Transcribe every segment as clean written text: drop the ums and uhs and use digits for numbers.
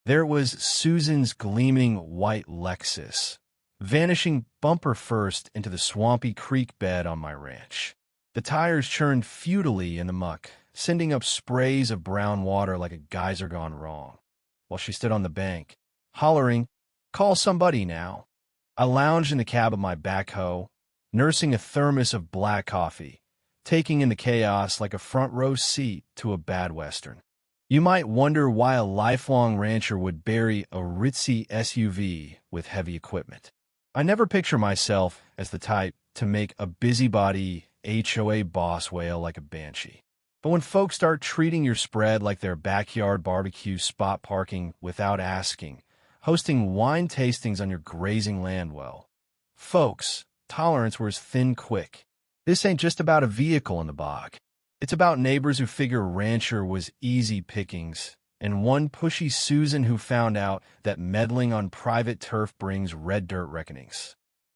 There was Susan's gleaming white Lexus, vanishing bumper first into the swampy creek bed on my ranch. The tires churned futilely in the muck, sending up sprays of brown water like a geyser gone wrong, while she stood on the bank, hollering, "Call somebody now." I lounged in the cab of my backhoe, nursing a thermos of black coffee, taking in the chaos like a front-row seat to a bad Western. You might wonder why a lifelong rancher would bury a ritzy SUV with heavy equipment. I never picture myself as the type to make a busybody HOA boss wail like a banshee. But when folks start treating your spread like their backyard barbecue spot parking without asking, hosting wine tastings on your grazing land, well, folks, tolerance wears thin quick. This ain't just about a vehicle in the bog. It's about neighbors who figure rancher was easy pickings, and one pushy Susan who found out that meddling on private turf brings red dirt reckonings.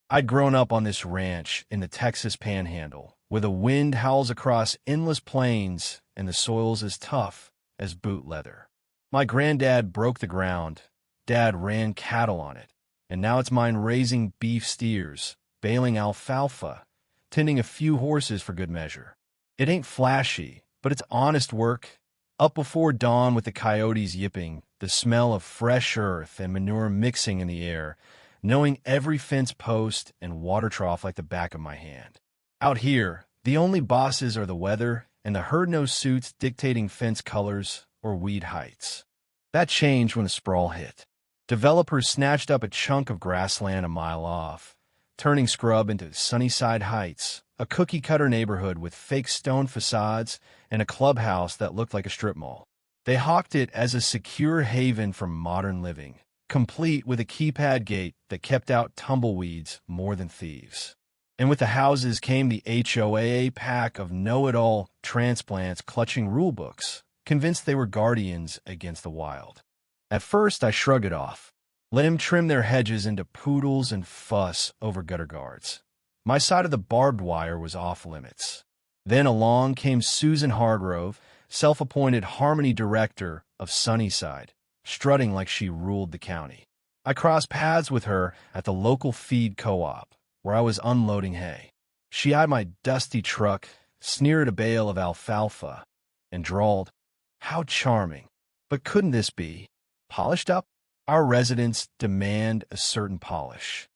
I'd grown up on this ranch in the Texas Panhandle, where the wind howls across endless plains and the soil's as tough as boot leather. My granddad broke the ground, Dad ran cattle on it, and now it's mine raising beef steers, baling alfalfa, tending a few horses for good measure. It ain't flashy, but it's honest work. Up before dawn with the coyotes yipping, the smell of fresh earth and manure mixing in the air, knowing every fence post and water trough like the back of my hand. Out here, the only bosses are the weather and the herd-nosed suits dictating fence colors or weed heights. That changed when the sprawl hit. Developers snatched up a chunk of grassland a mile off, turning Scrub into Sunnyside Heights, a cookie-cutter neighborhood with fake stone facades and a clubhouse that looked like a strip mall. They hawked it as a secure haven from modern living, complete with a keypad gate that kept out tumbleweeds more than thieves. And with the houses came the HOA pack of know-it-all transplants clutching rulebooks, convinced they were guardians against the wild. At first, I shrugged it off. Let him trim their hedges into poodles and fuss over gutter guards. My side of the barbed wire was off limits. Then along came Susan Hargrove, self-appointed Harmony Director of Sunnyside, strutting like she ruled the county. I crossed paths with her at the local feed co-op, where I was unloading hay. She eyed my dusty truck, sneered a bale of alfalfa, and drawled, "How charming. But couldn't this be polished up? Our residents demand a certain polish."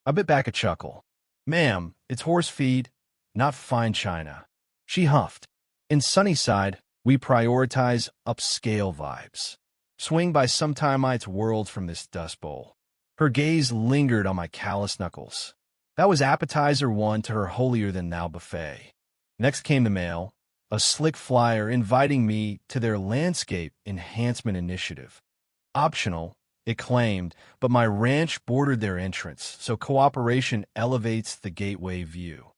I bit back a chuckle. "Ma'am, it's horse feed, not fine china." She huffed. "In Sunnyside, we prioritize upscale vibes. Swing by sometime-ites worlds from this dust bowl." Her gaze lingered on my calloused knuckles. That was appetizer one to her holier-than-thou buffet. Next came the mail, a slick flyer inviting me to their landscape enhancement initiative. Optional, it claimed, but my ranch bordered their entrance, so cooperation elevates the gateway view.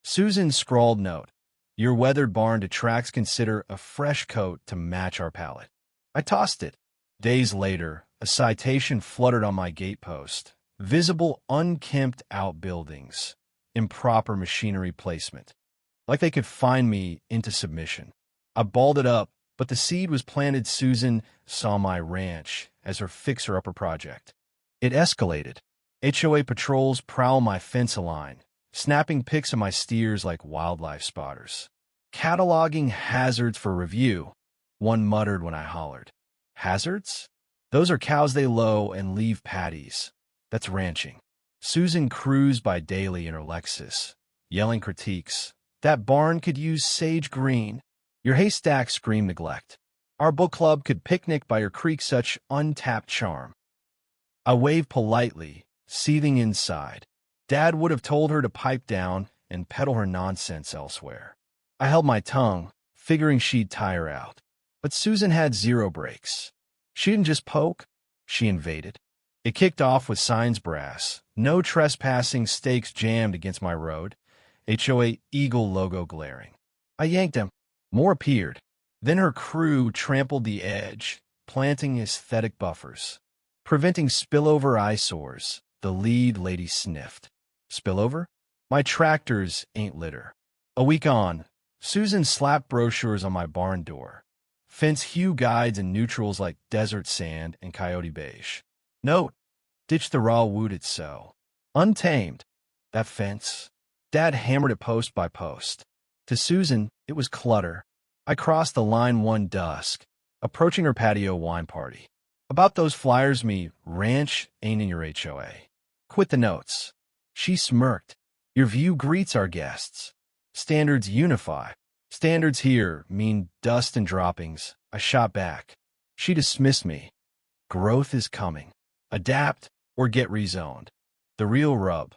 Susan's scrawled note, "Your weathered barn detracts consider a fresh coat to match our palette." I tossed it. Days later, a citation fluttered on my gatepost. Visible unkempt outbuildings, improper machinery placement. Like they could find me into submission. I balled it up, but the seed was planted. Susan saw my ranch as her fixer-upper project. It escalated. HOA patrols prowl my fence line, snapping pics of my steers like wildlife spotters. Cataloging hazards for review, one muttered when I hollered. "Hazards? Those are cows they low and leave patties. That's ranching." Susan cruised by daily in her Lexus, yelling critiques. "That barn could use sage green. Your haystack scream neglect. Our book club could picnic by your creek, such untapped charm." I waved politely, seething inside. Dad would have told her to pipe down and peddle her nonsense elsewhere. I held my tongue, figuring she'd tire out. But Susan had zero breaks. She didn't just poke, she invaded. It kicked off with signs brass, "No trespassing," stakes jammed against my road, HOA Eagle logo glaring. I yanked him. More appeared. Then her crew trampled the edge, planting aesthetic buffers, preventing spillover eyesores. The lead lady sniffed. "Spillover? My tractors ain't litter." A week on, Susan slapped brochures on my barn door. Fence hue guides in neutrals like desert sand and coyote beige. Note, ditch the raw wooded so. Untamed. That fence. Dad hammered it post by post. To Susan, it was clutter. I crossed the line one dusk, approaching her patio wine party. About those flyers me, ranch ain't in your HOA. Quit the notes. She smirked. Your view greets our guests. Standards unify. Standards here mean dust and droppings. I shot back. She dismissed me. Growth is coming. Adapt or get rezoned. The real rub.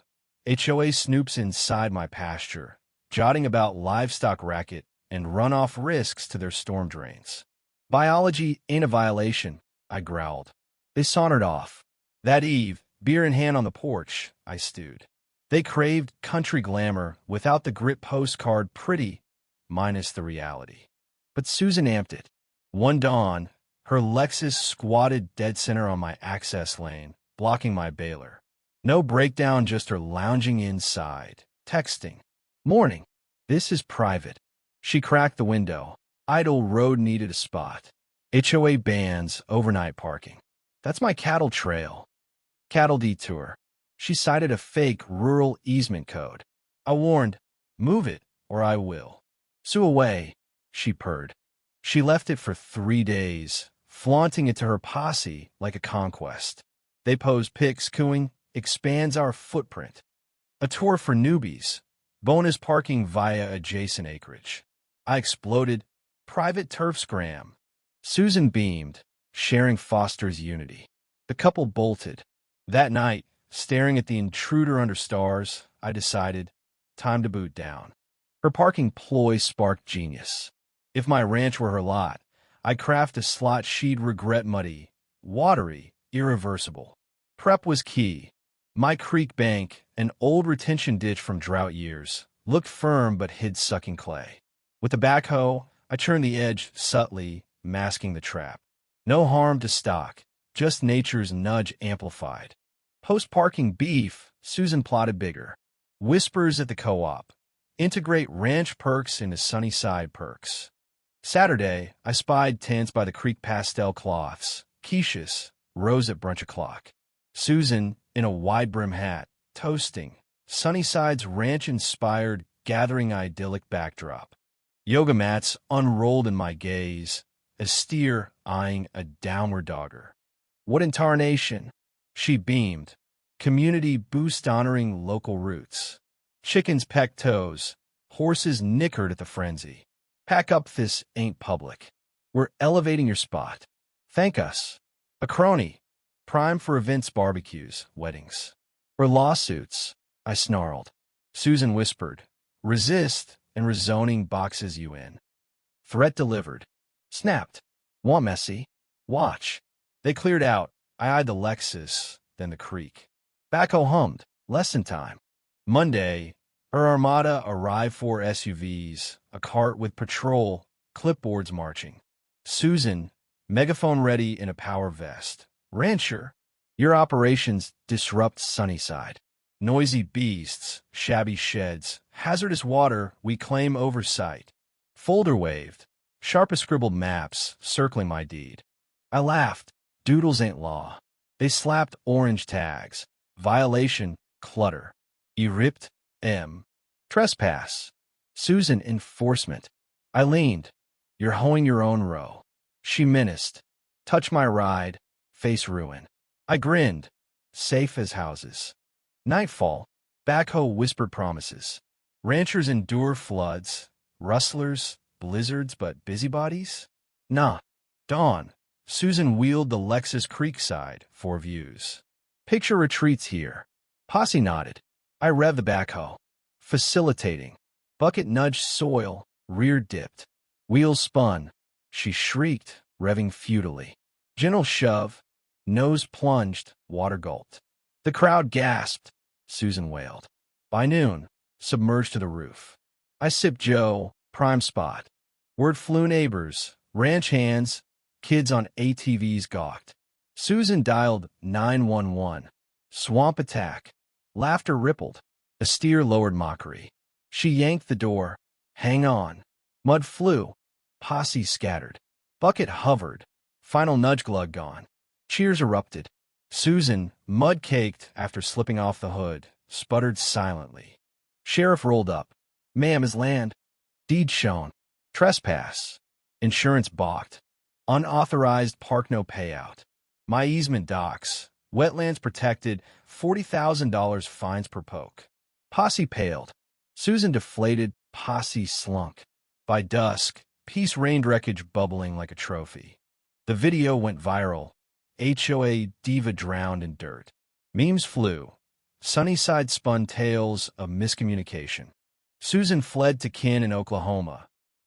HOA snoops inside my pasture, jotting about livestock racket and runoff risks to their storm drains. Biology ain't a violation, I growled. They sauntered off. That eve, beer in hand on the porch, I stewed. They craved country glamour without the grit postcard pretty, minus the reality. But Susan amped it. One dawn, her Lexus squatted dead center on my access lane, blocking my bailer. No breakdown, just her lounging inside, texting. Morning. This is private. She cracked the window. Idle road needed a spot. HOA bans overnight parking. That's my cattle trail. Cattle detour. She cited a fake rural easement code. I warned, move it or I will. Sue away, she purred. She left it for 3 days, flaunting it to her posse like a conquest. They posed pics, cooing, expands our footprint. A tour for newbies. Bonus parking via adjacent acreage. I exploded. Private turf scram. Susan beamed, sharing Foster's unity. The couple bolted. That night, staring at the intruder under stars, I decided, time to boot down. Her parking ploy sparked genius. If my ranch were her lot, I'd craft a slot she'd regret muddy, watery, irreversible. Prep was key. My creek bank, an old retention ditch from drought years, looked firm but hid sucking clay. With the backhoe, I turned the edge subtly, masking the trap. No harm to stock, just nature's nudge amplified. Post-parking beef, Susan plotted bigger. Whispers at the co-op. Integrate ranch perks into Sunnyside perks. Saturday, I spied tents by the creek pastel cloths. Quiches, rose at brunch o'clock. Susan, in a wide-brim hat, toasting. Sunnyside's ranch-inspired, gathering idyllic backdrop. Yoga mats unrolled in my gaze, a steer eyeing a downward dogger. What in tarnation? She beamed. Community boost honoring local roots. Chickens peck toes. Horses nickered at the frenzy. Pack up, this ain't public. We're elevating your spot. Thank us. A crony. Prime for events, barbecues, weddings. Or lawsuits, I snarled. Susan whispered. Resist and rezoning boxes you in. Threat delivered. Snapped. Want messy? Watch. They cleared out. I eyed the Lexus, then the creek. Backhoe hummed. Lesson time. Monday, her armada arrived, 4 SUVs, a cart with patrol, clipboards marching. Susan, megaphone ready in a power vest. Rancher, your operations disrupt Sunnyside. Noisy beasts, shabby sheds, hazardous water, we claim oversight. Folder waved, sharpest scribbled maps circling my deed. I laughed. Doodles ain't law. They slapped orange tags. Violation, clutter. Eript, M. Trespass. Susan, enforcement. I leaned. You're hoeing your own row. She menaced. Touch my ride. Face ruin. I grinned. Safe as houses. Nightfall. Backhoe whispered promises. Ranchers endure floods. Rustlers, blizzards, but busybodies? Nah. Dawn. Susan wheeled the Lexus Creekside, 4 views. Picture retreats here. Posse nodded. I revved the backhoe. Facilitating. Bucket nudged soil, rear dipped. Wheels spun. She shrieked, revving futilely. Gentle shove. Nose plunged, water gulped. The crowd gasped. Susan wailed. By noon, submerged to the roof. I sipped Joe, prime spot. Word flew neighbors, ranch hands, kids on ATVs gawked. Susan dialed 911. Swamp attack. Laughter rippled. A steer lowered mockery. She yanked the door. Hang on. Mud flew. Posse scattered. Bucket hovered. Final nudge glug gone. Cheers erupted. Susan, mud-caked after slipping off the hood, sputtered silently. Sheriff rolled up. "Ma'am, his land. Deed shown. Trespass. Insurance balked. Unauthorized park no payout. My easement docks. Wetlands protected. $40,000 fines per poke." Posse paled. Susan deflated. Posse slunk. By dusk, peace reigned, wreckage bubbling like a trophy. The video went viral. HOA diva drowned in dirt. Memes flew. Sunnyside spun tales of miscommunication. Susan fled to kin in Oklahoma.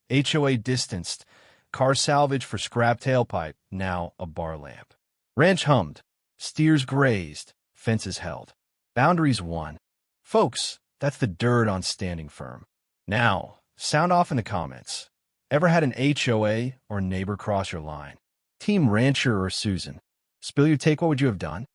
HOA distanced. Car salvage for scrap tailpipe, now a bar lamp. Ranch hummed. Steers grazed. Fences held. Boundaries won. Folks, that's the dirt on standing firm. Now, sound off in the comments. Ever had an HOA or neighbor cross your line? Team Rancher or Susan? Spill your take, what would you have done?